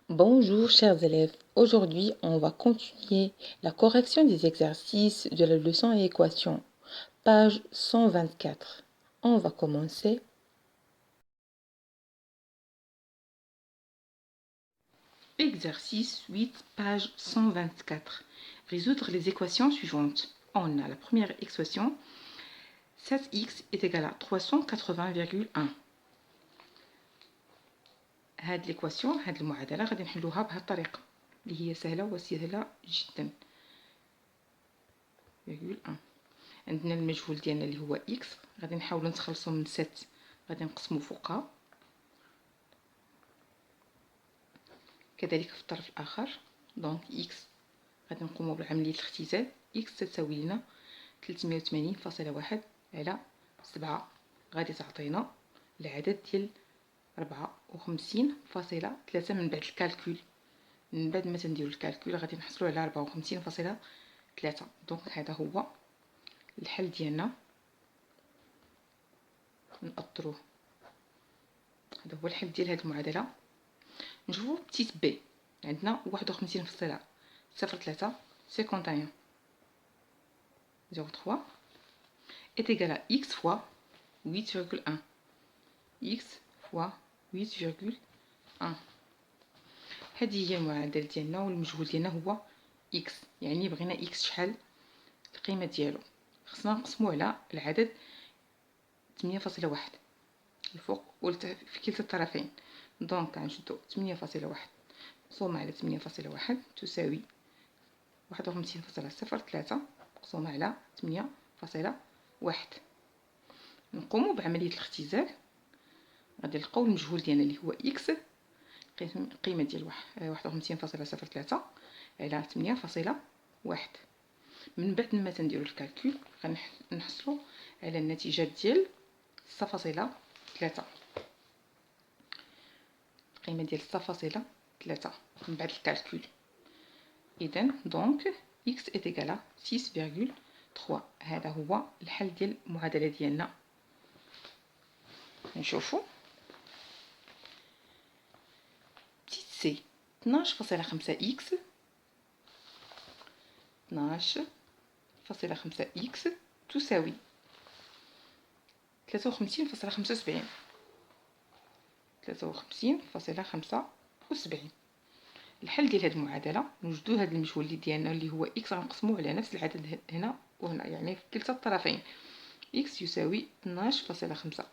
Bonjour chers élèves, aujourd'hui on va continuer la correction des exercices de la leçon équation, page 124. On va commencer. Exercice 8, page 124. Résoudre les équations suivantes. On a la première équation, 7x est égal à 380,1. هاد l'équation, هاد المعادلة غادي نحلوها بهاد الطريقة اللي هي سهلة وسهلة جدا. 1. عندنا المجهول ديالنا اللي هو x، غادي نحاولوا نتخلصوا من 7، غادي نقسموا فوقها، كذلك في الطرف الاخر. دونك x غادي نقوموا بعمليه الاختزال. x تساوي لنا 380.1 على 7، غادي تعطينا العدد ديال 54.3. من بعد الكالكول، من بعد ما تنديروا الكالكول غادي نحصلوا على 54.3. دونك هذا هو الحل ديالنا، نأطروه. هذا هو الحل ديال هذه المعادله. نشوفوا بتيت بي، عندنا 51.03 51 0,3 est égal à x fois 8,1. x fois 8,1. هذه هي المعادله ديالنا، والمجهول ديالنا هو x. يعني بغينا x شحال القيمه ديالو، خصنا نقسمو على العدد 8.1 الفوق في كلتا الطرفين. دونك غنشدو 8.1 مقسومة على 8.1 تساوي 51.03 مقسومة على 8.1. نقومو بعملية الاختزال. غادي نلقاو المجهول ديالنا اللي هو اكس، القيمة ديال 51.03 على 8.1. من بعد ما تنديرو الكالكول غنحصلو على النتيجة ديال 6.3، القيمة ديال 6.3 من بعد الكالكول. إذن دونك x est égal à 6,3. هذا هو الحل ديال المعادلة ديالنا. نشوفو بتيت سي 12.5x 12.5x تساوي 53.75 53.75. الحل ديال هذه المعادله، نوجدوا هذا المجهول اللي ديالنا اللي هو x غنقسموه على نفس العدد هنا وهنا، يعني في كلتا الطرفين. x يساوي 12.5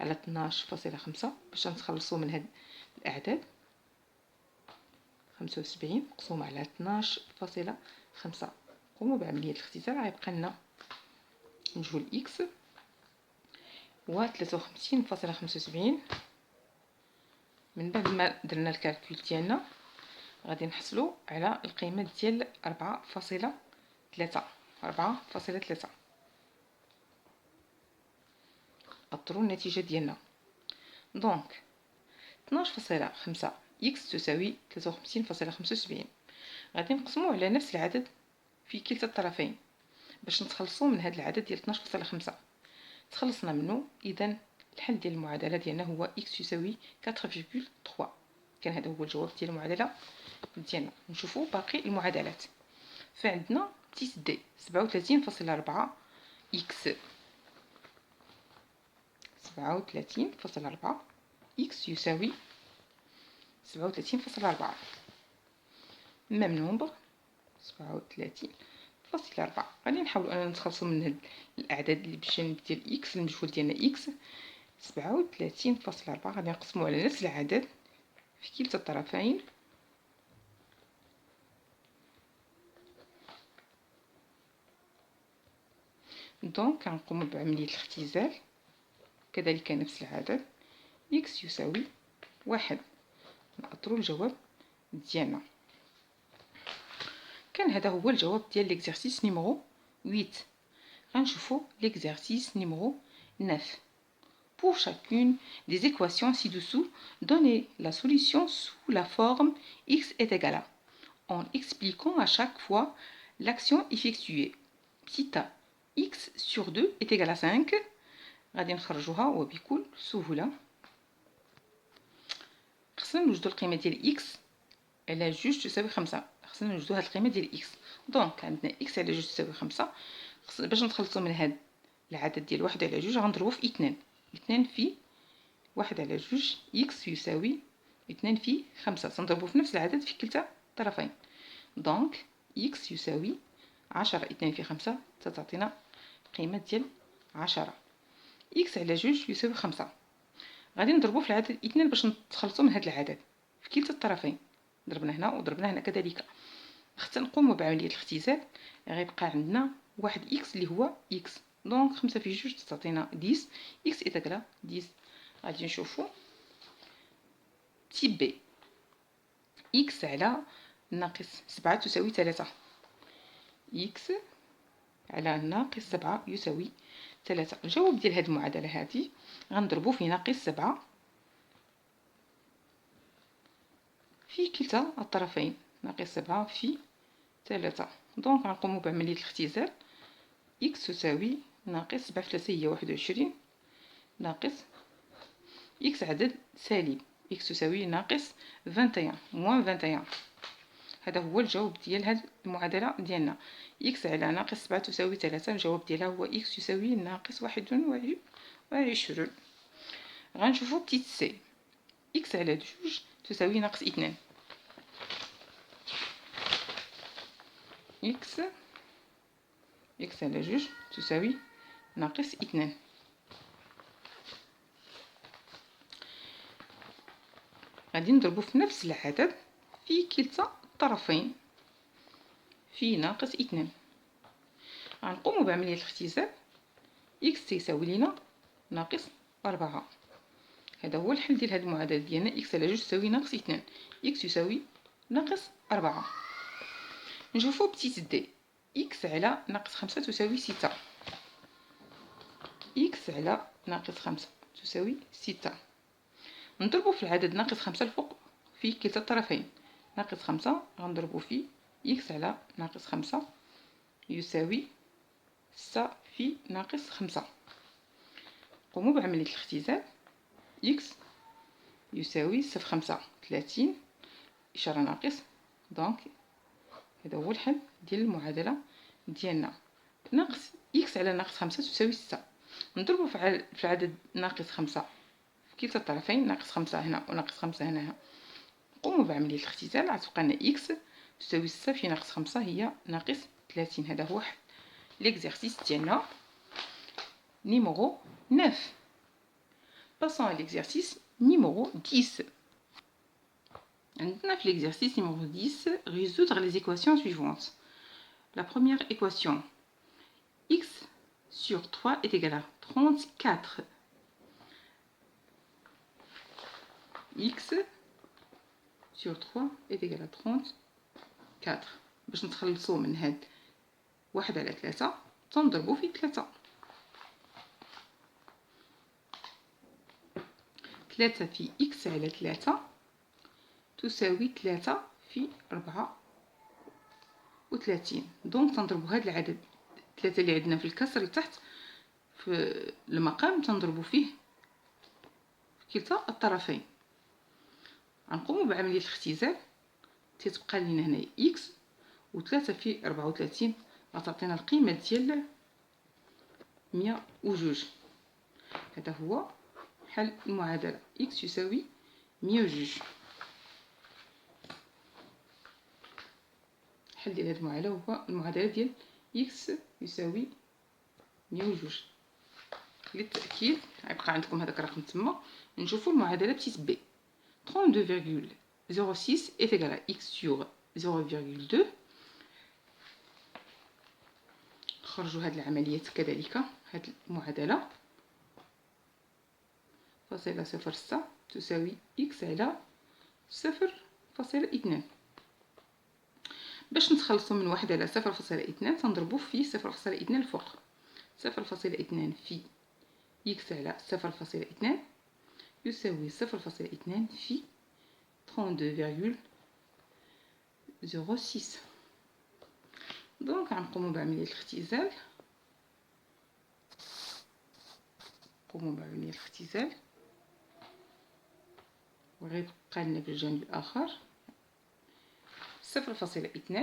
على 12.5. باش نتخلصوا من هاد الاعداد 75 مقسومه على 12.5. قوموا بعمليه الاختزال، غيبقى لنا مجهول x هو 53.75. من بعد ما درنا الكالكول ديالنا غادي نحصلوا على القيمه ديال 4.3 4.3. اطروا النتيجه ديالنا. دونك 12.5 x تساوي 53.75. غادي نقسموه على نفس العدد في كلتا الطرفين باش نتخلصوا من هذا العدد ديال 12.5. تخلصنا منه. اذا الحل ديال المعادله ديالنا هو x يساوي 4,3. كان هذا هو الجواب ديال المعادله ديالنا. نشوفوا باقي المعادلات. فعندنا بتيت دي 37.4 x 37.4 x يساوي 37.4. ميم نومبر 37.4. غادي نحاولوا اننا نتخلصوا من هاد الاعداد اللي بالجانب ديال x. المجهول ديالنا x 37.4 غادي نقسموا على نفس العدد في كلتا الطرفين. دونك غنقوم بعمليه الاختزال، كذلك نفس العدد x يساوي 1. نأطروا الجواب ديالنا. كان هذا هو الجواب ديال l'exercice numéro 8. غنشوفوا l'exercice numéro 9. Pour chacune des équations ci-dessous, donnez la solution sous la forme x est égal à, en expliquant à chaque fois l'action effectuée. Petit a, x sur 2 est égal à 5. غادي نخرجوها وبكل سهولة. خصنا نوجدوا القيمة ديال x على جوج تساوي 5. خصنا نوجدو هاد القيمه ديال اكس. دونك عندنا اكس على جوج تساوي 5. باش نتخلصوا من هاد العدد ديال 1 على جوج غنضربو في 2. 2 في 1 على جوج، اكس يساوي 2 في 5. تنضربو في نفس العدد في كلتا الطرفين. دونك اكس يساوي 10. 2 في 5 تعطينا قيمه ديال 10. اكس على جوج يساوي 5. غادي نضربو في العدد 2 باش نتخلصوا من هذا العدد في كلتا الطرفين. ضربنا هنا وضربنا هنا كذلك. حتى نقوموا بعمليه الاختزال غيبقى عندنا واحد اكس اللي هو اكس. دونك 5 في جوج تعطينا 10. اكس ايتاكلا 10. غادي نشوفوا تيب بي. اكس على ناقص 7 تساوي 3. اكس على ناقص 7 يساوي 3. الجواب ديال هذه المعادله هذه غنضربو في ناقص 7 في كلتا الطرفين. ناقص 7 في 3. دونك غنقومو بعمليه الاختزال. اكس تساوي ناقص 7 في 3 هي 21 ناقص اكس عدد سالب. اكس تساوي ناقص 21 موان 21. هذا هو الجواب ديال هاد المعادله ديالنا. اكس على ناقص 7 تساوي 3. الجواب ديالها هو اكس يساوي ناقص 21. غنشوفو بتيت سي. اكس على جوج تساوي ناقص 2. اكس على جوج تساوي ناقص 2. غادي نضربو في نفس العدد في كلتا الطرفين في ناقص 2. غنقومو بعملية الاختزال. اكس تيساوي لينا ناقص 4. هذا هو الحل ديال هاد المعادلة ديالنا. اكس على جوج تساوي ناقص 2. اكس يساوي ناقص 4. نشوفو بتيت دي. اكس على ناقص 5 تساوي 6. اكس على ناقص 5 تساوي 6. نضربو في العدد ناقص 5 الفوق في كلتا الطرفين. ناقص 5 غنضربو في اكس على ناقص 5 يساوي 6 في ناقص 5. قوموا بعملية الاختزال. اكس يساوي 6 في 5 30 إشارة ناقص. دونك هذا هو الحل ديال المعادلة ديالنا. ناقص اكس على ناقص 5 تساوي 6. نضربو في العدد ناقص 5 في كلتا الطرفين. ناقص 5 هنا وناقص 5 هنا. نقوموا بعملية الاختزال. غتبقى لنا اكس تساوي 6 في ناقص 5 هي ناقص 30. هذا هو حل ليكزارسيس ديالنا numéro 9. Passons à l'exercice numéro 10. Dans l'exercice numéro 10, résoudre les équations suivantes. La première équation, x sur 3 est égal à 34. X sur 3 est égal à 34. باش نتخلصوا من هاد 1 على 3 تنضربوا في 3. 3 في x على 3 تساوي 3 في 34. دونك تنضربوا هاد العدد 3 اللي عندنا في الكسر لتحت في المقام تنضربوا فيه في كلتا الطرفين. غنقوموا بعمليه الاختزال. تتبقى لينا هنا x و3 في 34 غتعطينا القيمه ديال 102. هذا هو حل المعادله. x يساوي 102. الحل ديال هذه المعادله هو المعادله ديال x يساوي 102. للتاكيد غيبقى عندكم هذاك الرقم تما. نشوفوا المعادله بتيت بي. 32,06 est égal à x sur 0,2. خرجوا هاد العمليات كذلك. هاد المعادله فاصلة 0.6 تساوي x على 0.2. باش نتخلصوا من 1 على 0.2 تنضربوا في 0.2 الفوق. 0.2 في x على 0.2 يساوي 0.2 في 32,06. دونك غنقوموا بعمليه الاختزال. وغيبقى لنا بالجانب الاخر 0.2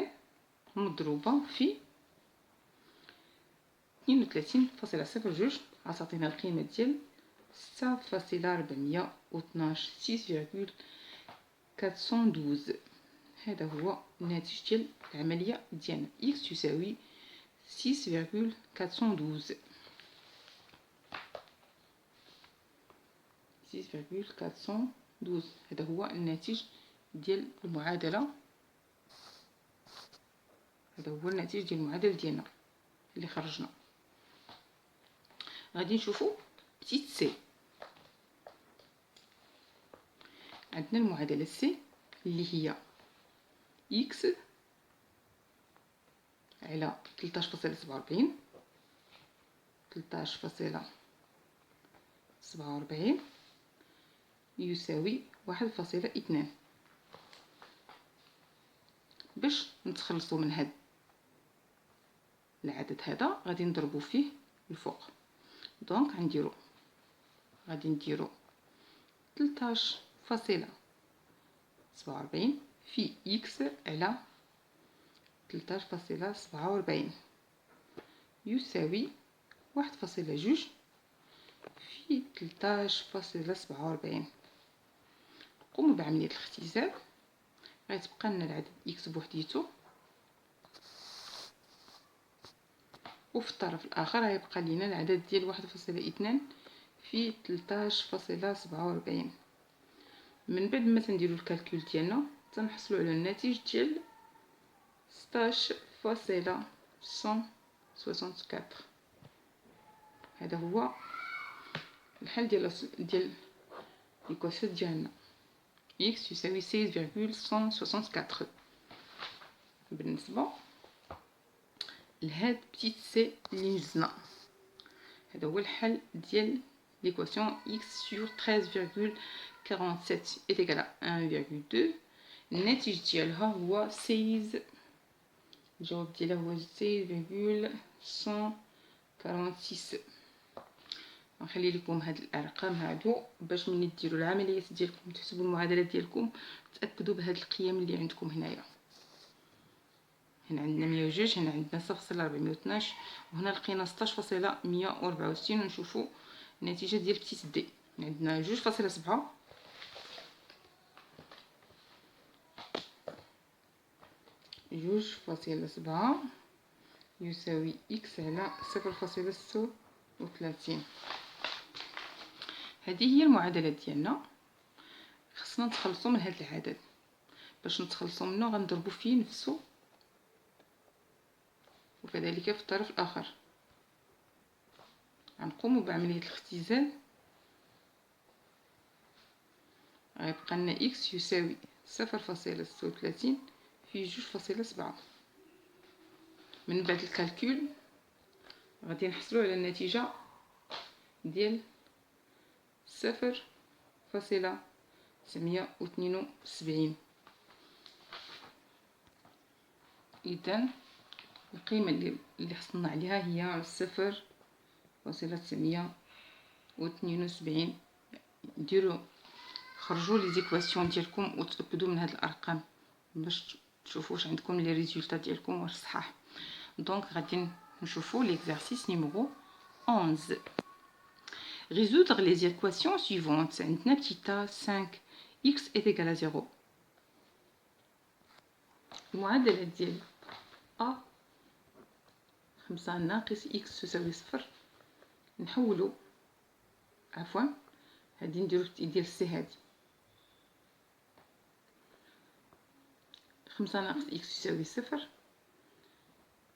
مضروبة في 32.02 غتعطينا القيمة ديال 6.412 هذا هو الناتج ديال العملية ديالنا. x تساوي 6.412 هذا هو الناتج ديال المعادلة. هذا هو الناتج ديال المعادلة ديالنا اللي خرجنا. غادي نشوفوا بتيت سي. عندنا المعادلة سي اللي هي x على 13.47 يساوي 1.2. باش نتخلصوا من هذا العدد هذا غادي نضربوا فيه الفوق. دونك غادي نديرو 13.47 في x على 13.47 يساوي 1.2 في 13.47. قوموا بعملية الاختزال. غيتبقى لنا العدد x بوحديتو، وفي الطرف الاخر غيبقى لينا العدد ديال 1.2 في 13.47. من بعد ما تنديروا الكالكول ديالنا تنحصلوا على الناتج ديال 16.164. هذا هو الحل ديال ليكواسيون ديالنا. x يساوي 16.164. بالنسبه لهاد بتيت سي اللي نزلنا، هذا هو الحل ديال ليكواسيون x sur 13,47 est égal à 1,2. الناتج ديالها هو 16. الجواب ديالها هو 16.146. نخلي لكم هاد الارقام هادو باش ملي ديروا العمليات ديالكم تحسبوا المعادلات ديالكم تاكدوا بهاد القيم اللي عندكم هنايا. هنا عندنا 102، هنا عندنا 0.412، وهنا لقينا 16.164. ونشوفوا النتيجه ديال بتيت دي. عندنا 2.7 يساوي x على 0.36. هذه هي المعادله ديالنا. خصنا نتخلصوا من هذا العدد. باش نتخلصوا منه غنضربوا فيه نفسه وكذلك في الطرف الاخر. غنقوموا بعمليه الاختزال. غيبقى لنا x يساوي 0.36 في 2.7. من بعد الكالكول غادي نحصلوا على النتيجه ديال 0.972. اذا القيمه اللي حصلنا عليها هي 0.972. ديروا خرجوا لي زيكواسيون ديالكم وتاكدوا من هاد الارقام باش تشوفوا واش عندكم لي ريزولطا ديالكم واش صحاح. دونك غادي نشوفوا l'exercice numéro 11. Résoudre les équations suivantes. عندنا petit a 5x est égal à 0. المعادلة ديال a 5 ناقص x تساوي 0. نحولوا هادي نديرو ديال سي. هادي 5 ناقص x تساوي 0.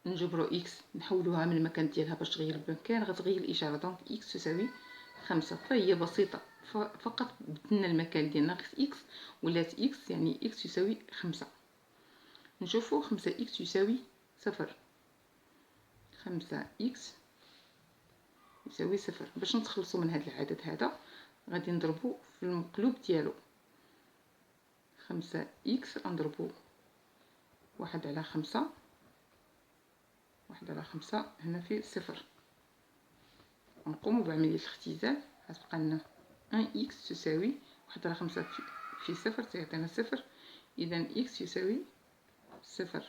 نجبرو x نحولوها من المكان ديالها باش تغير المكان غتغير الاشاره. دونك x تساوي 5. فهي بسيطه، فقط بدلنا المكان ديال ناقص x ولات x، يعني x تساوي 5. نشوفوا 5x يساوي 0. 5x يساوي 0. باش نتخلصوا من هذا العدد هذا غادي نضربو في المقلوب ديالو. 5x نضربو 1 على 5. 1 على 5 هنا في 0. نقوموا بعملية الاختزال. غتبقى لنا 1x تساوي 1 على 5 في 0 تعطينا 0. إذا x يساوي صفر.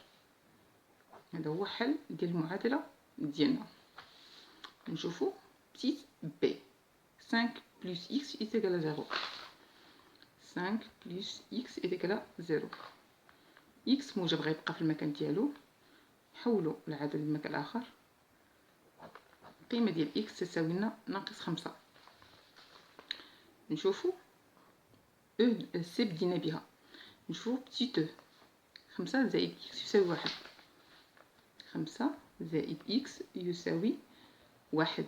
هذا هو حل ديال المعادلة ديالنا. نشوفو بتيت بي 5 بلس إكس est égal à 0. 5 بلس إكس est égal à 0. إكس موجب غيبقى في المكان ديالو، نحولو العدد لمكان آخر. القيمة ديال إكس تساوي لنا ناقص 5. نشوفو سي بدينا بها. نشوفو بتيت 5 زائد إكس يساوي 1. 5 زائد إكس يساوي 1.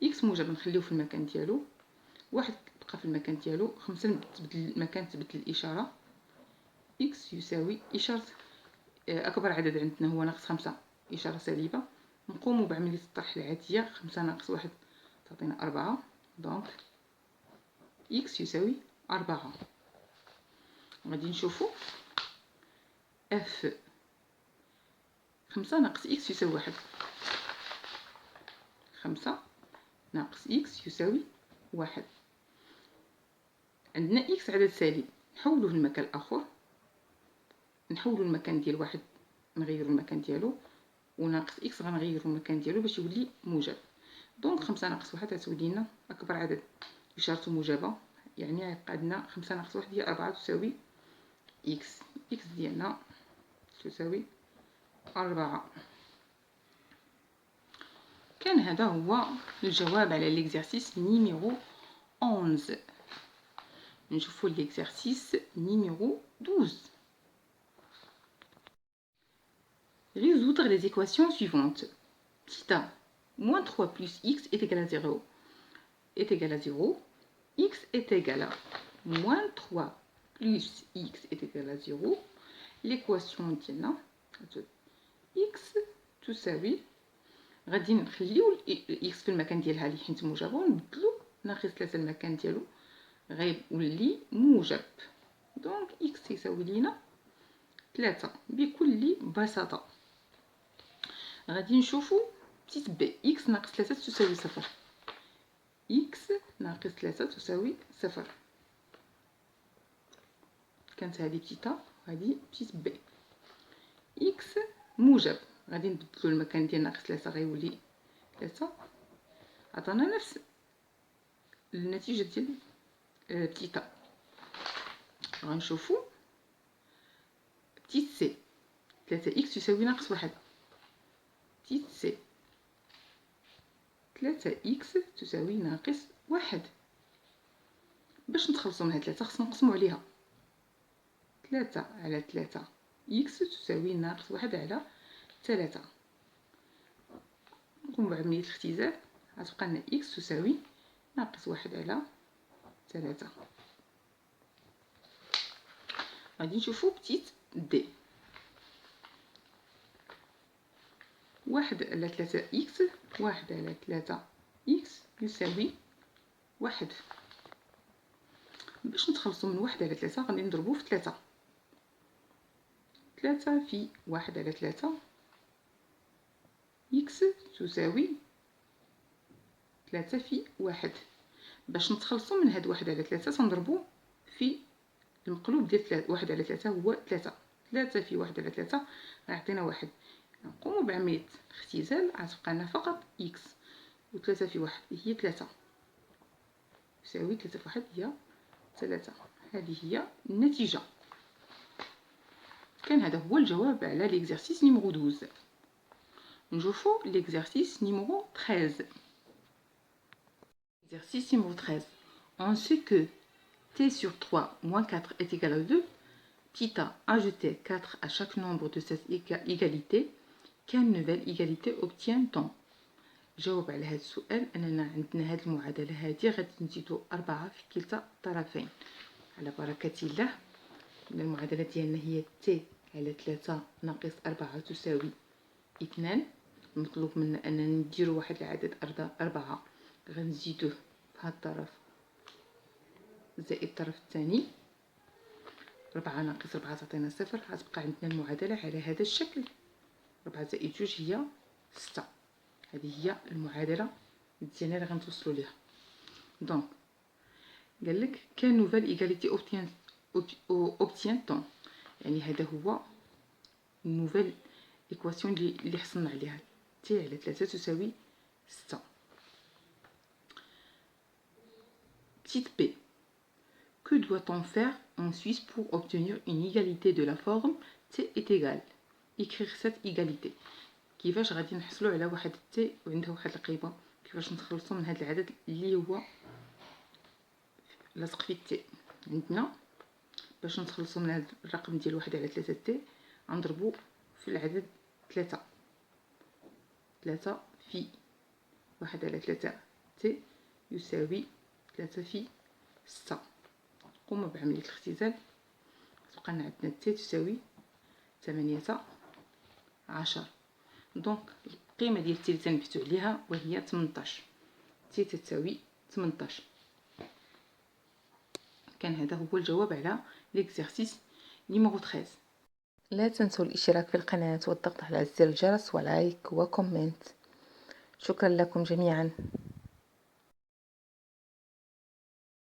إكس موجب نخليوه في المكان ديالو، 1 بقى في المكان ديالو، 5 تبدل المكان، تبدل الإشارة. إكس يساوي إشارة أكبر عدد عندنا هو ناقص 5، إشارة سالبة. نقوم بعملية الطرح العادية. 5 ناقص 1 تعطينا 4. دونك إكس يساوي 4. غادي نشوفو اف 5 ناقص إكس يساوي 1. 5 ناقص إكس يساوي 1. عندنا إكس عدد سالب، نحولوه لمكان آخر. نحولو المكان ديال 1، نغيرو المكان ديالو، وناقص إكس غنغيرو المكان ديالو باش يولي موجب. دونك 5 ناقص 1 غتولي لنا أكبر عدد إشارته موجبة، يعني غيبقى عندنا 5 ناقص 1 هي 4 تساوي إكس. إكس ديالنا تساوي 4. كان هذا هو الجواب على ليكزارسيس نيميرو 11. نشوفو ليكزارسيس نيميرو 12. Résoudre les équations suivantes. Petit a, moins 3 plus x est égal à 0. Est égal à 0. X est égal à moins 3 plus x est égal à 0. L'équation ديالنا x تساوي، غادي نخليو x في المكان ديالها اللي حيت موجبه، ونبدلو ناقص 3 المكان ديالو غيولي موجب. دونك x يساوي لينا 3 بكل بساطة. غادي نشوفو بتيت بي إكس ناقص 3 تساوي 0. إكس ناقص 3 تساوي 0. كانت هذه بتيتا وهذه بتيت بي. إكس موجب، غادي نبدلو المكان ديال ناقص 3 غيولي 3. عطانا نفس النتيجة ديال بتيتا. غنشوفو بتيت سي 3 إكس تساوي ناقص 1. بتيت سي 3 إكس تساوي ناقص 1. باش نتخلصو من هاد 3 خصنا نقسمو عليها. 3 على 3 إكس تساوي ناقص 1 على 3. نقوم بعملية الاختزال، غتبقى لنا إكس تساوي ناقص 1 على 3. غادي نشوفو بتيت دي. 1 على 3 إكس، 1 على 3 إكس يساوي 1. باش نتخلصو من 1 على 3 غادي نضربو في 3. 3 في 1 على 3 إكس تساوي 3 في 1. باش نتخلصو من هاد 1 على 3 تنضربو في المقلوب ديال 1 على 3 هو 3. 3 في 1 على 3 غيعطينا 1. نقومو بعملية اختزال، غتبقى لنا فقط إكس، و 3 في 1 هي 3 يساوي 3 في 1 هي 3. هذه هي النتيجة. كان هذا هو الجواب على ليكزارسيس نيميرو 12. نشوفو ليكزارسيس نيميرو 13. Exercice numéro 13. On sait que t sur 3 moins 4 est égal à 2. Petit a, ajouter 4 à chaque nombre de cette égalité. Quelle nouvelle égalité obtient-on? جاوب على هذا السؤال أننا عندنا هذه المعادلة هذه غادي نزيدو 4 في كلتا الطرفين. على بركة الله. المعادلة ديالنا هي t على 3 ناقص 4 تساوي 2. المطلوب منا أننا نديرو واحد العدد 4 غنزيدوه في هاد الطرف زائد الطرف الثاني. 4 ناقص 4 تعطينا 0. غتبقى عندنا المعادلة على هذا الشكل. 4 زائد 2 هي 6. هذه هي المعادلة ديالنا اللي غنتوصلوا ليها. دونك قالك كان نوفال ايغاليتي اوبتيان طون، يعني هذا هو نوفيل ايكواسيون اللي حصلنا عليها. ت على 3 تساوي 6. Petite b. Que doit-on faire en Suisse pour obtenir une égalité de la forme t est égal? écrire cette égalité. كيفاش غادي نحصلوا على واحد t وعندها واحد القيمه، كيفاش نتخلصوا من هذا العدد اللي هو لاصق في t. عندنا باش نتخلصوا من هذا الرقم ديال 1 على 3 t غنضربوا في العدد 3 في 1 على 3 t يساوي 3 في 6. قوم بعملية الاختزال، تبقى لنا عندنا t تساوي 18. دونك القيمة ديال t اللي تنبتو عليها وهي 18. t تساوي 18. كان هذا هو الجواب على ليكزارسيس نيميرو 13. لا تنسوا الاشتراك في القناة والضغط على زر الجرس ولايك وكومنت. شكرا لكم جميعا.